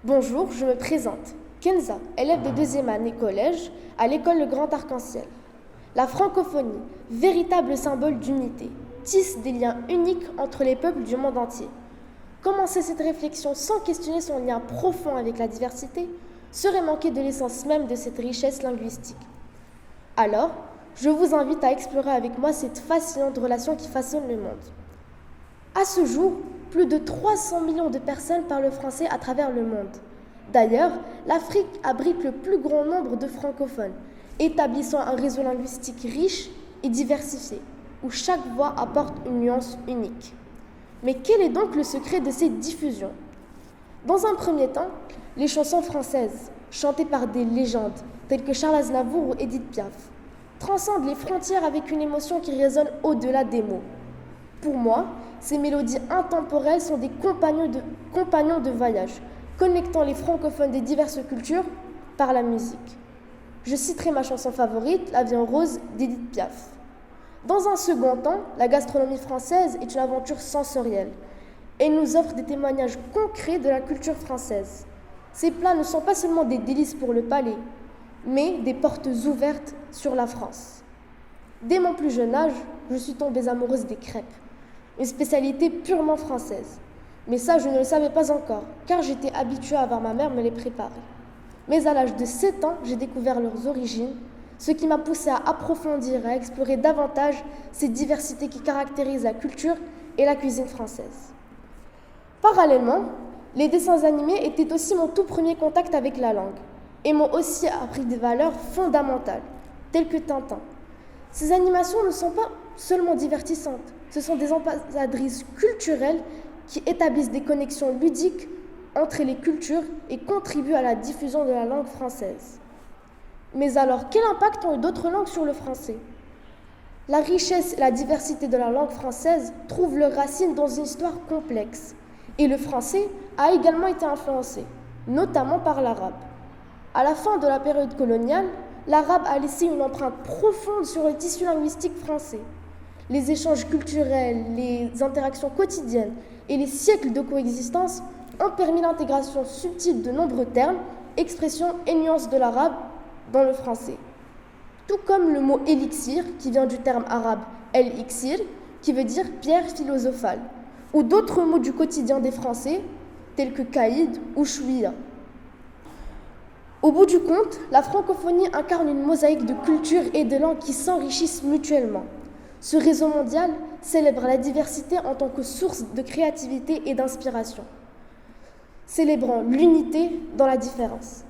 Bonjour, je me présente. Kenza, élève de deuxième année collège à l'école Le Grand Arc-en-Ciel. La francophonie, véritable symbole d'unité, tisse des liens uniques entre les peuples du monde entier. Commencer cette réflexion sans questionner son lien profond avec la diversité serait manquer de l'essence même de cette richesse linguistique. Alors, je vous invite à explorer avec moi cette fascinante relation qui façonne le monde. À ce jour, plus de 300 millions de personnes parlent français à travers le monde. D'ailleurs, l'Afrique abrite le plus grand nombre de francophones, établissant un réseau linguistique riche et diversifié, où chaque voix apporte une nuance unique. Mais quel est donc le secret de cette diffusion? Dans un premier temps, les chansons françaises, chantées par des légendes telles que Charles Aznavour ou Édith Piaf, transcendent les frontières avec une émotion qui résonne au-delà des mots. Pour moi, ces mélodies intemporelles sont des compagnons de voyage, connectant les francophones des diverses cultures par la musique. Je citerai ma chanson favorite, La vie en rose d'Édith Piaf. Dans un second temps, la gastronomie française est une aventure sensorielle. Elle nous offre des témoignages concrets de la culture française. Ces plats ne sont pas seulement des délices pour le palais, mais des portes ouvertes sur la France. Dès mon plus jeune âge, je suis tombée amoureuse des crêpes, une spécialité purement française. Mais ça, je ne le savais pas encore, car j'étais habituée à voir ma mère me les préparer. Mais à l'âge de 7 ans, j'ai découvert leurs origines, ce qui m'a poussée à approfondir, à explorer davantage ces diversités qui caractérisent la culture et la cuisine française. Parallèlement, les dessins animés étaient aussi mon tout premier contact avec la langue et m'ont aussi appris des valeurs fondamentales, telles que Tintin. Ces animations ne sont pas seulement divertissantes, ce sont des ambassadrices culturelles qui établissent des connexions ludiques entre les cultures et contribuent à la diffusion de la langue française. Mais alors, quel impact ont eu d'autres langues sur le français? La richesse et la diversité de la langue française trouvent leurs racines dans une histoire complexe. Et le français a également été influencé, notamment par l'arabe. À la fin de la période coloniale, l'arabe a laissé une empreinte profonde sur le tissu linguistique français. Les échanges culturels, les interactions quotidiennes et les siècles de coexistence ont permis l'intégration subtile de nombreux termes, expressions et nuances de l'arabe dans le français. Tout comme le mot élixir, qui vient du terme arabe el-iksir, qui veut dire pierre philosophale, ou d'autres mots du quotidien des Français, tels que caïd ou chouïa. Au bout du compte, la francophonie incarne une mosaïque de cultures et de langues qui s'enrichissent mutuellement. Ce réseau mondial célèbre la diversité en tant que source de créativité et d'inspiration, célébrant l'unité dans la différence.